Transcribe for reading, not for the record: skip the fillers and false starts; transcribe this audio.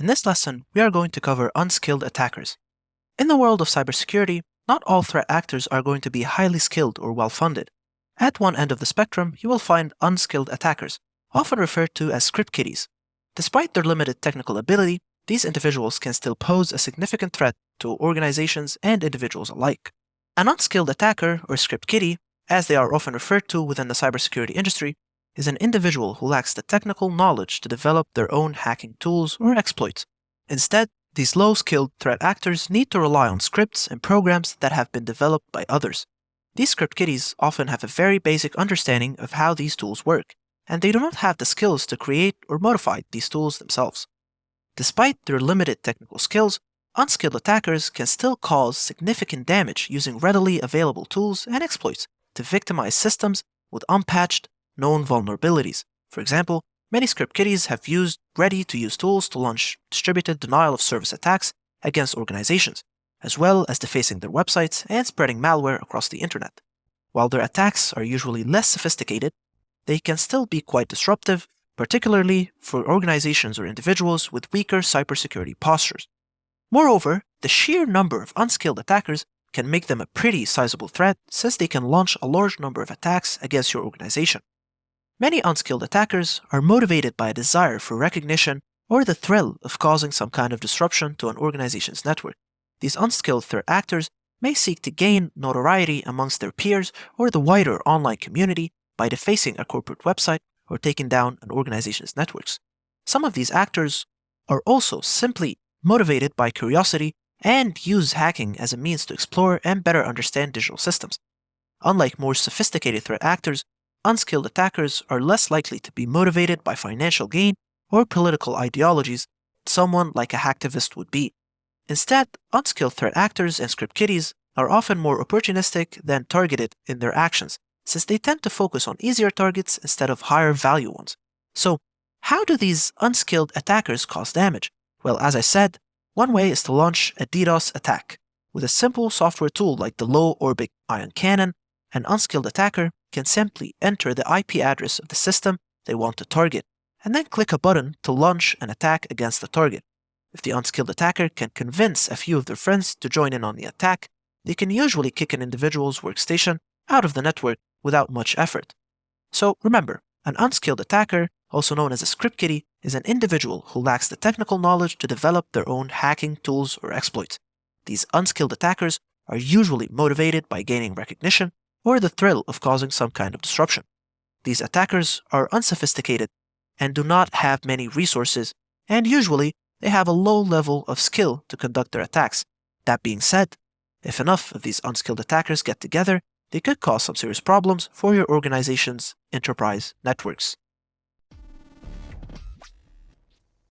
In this lesson, we are going to cover unskilled attackers. In the world of cybersecurity, not all threat actors are going to be highly skilled or well-funded. At one end of the spectrum, you will find unskilled attackers, often referred to as script kiddies. Despite their limited technical ability, these individuals can still pose a significant threat to organizations and individuals alike. An unskilled attacker, or script kiddie, as they are often referred to within the cybersecurity industry, is an individual who lacks the technical knowledge to develop their own hacking tools or exploits. Instead, these low-skilled threat actors need to rely on scripts and programs that have been developed by others. These script kiddies often have a very basic understanding of how these tools work, and they do not have the skills to create or modify these tools themselves. Despite their limited technical skills, unskilled attackers can still cause significant damage using readily available tools and exploits to victimize systems with unpatched, known vulnerabilities. For example, many script kiddies have used ready-to-use tools to launch distributed denial-of-service attacks against organizations, as well as defacing their websites and spreading malware across the internet. While their attacks are usually less sophisticated, they can still be quite disruptive, particularly for organizations or individuals with weaker cybersecurity postures. Moreover, the sheer number of unskilled attackers can make them a pretty sizable threat since they can launch a large number of attacks against your organization. Many unskilled attackers are motivated by a desire for recognition or the thrill of causing some kind of disruption to an organization's network. These unskilled threat actors may seek to gain notoriety amongst their peers or the wider online community by defacing a corporate website or taking down an organization's networks. Some of these actors are also simply motivated by curiosity and use hacking as a means to explore and better understand digital systems. Unlike more sophisticated threat actors, unskilled attackers are less likely to be motivated by financial gain or political ideologies someone like a hacktivist would be. Instead, unskilled threat actors and script kiddies are often more opportunistic than targeted in their actions, since they tend to focus on easier targets instead of higher value ones. So, how do these unskilled attackers cause damage? Well, as I said, one way is to launch a DDoS attack. With a simple software tool like the low-orbit ion cannon, an unskilled attacker can simply enter the IP address of the system they want to target, and then click a button to launch an attack against the target. If the unskilled attacker can convince a few of their friends to join in on the attack, they can usually kick an individual's workstation out of the network without much effort. So remember, an unskilled attacker, also known as a script kiddie, is an individual who lacks the technical knowledge to develop their own hacking tools or exploits. These unskilled attackers are usually motivated by gaining recognition or the thrill of causing some kind of disruption. These attackers are unsophisticated and do not have many resources, and usually they have a low level of skill to conduct their attacks. That being said, if enough of these unskilled attackers get together, they could cause some serious problems for your organization's enterprise networks.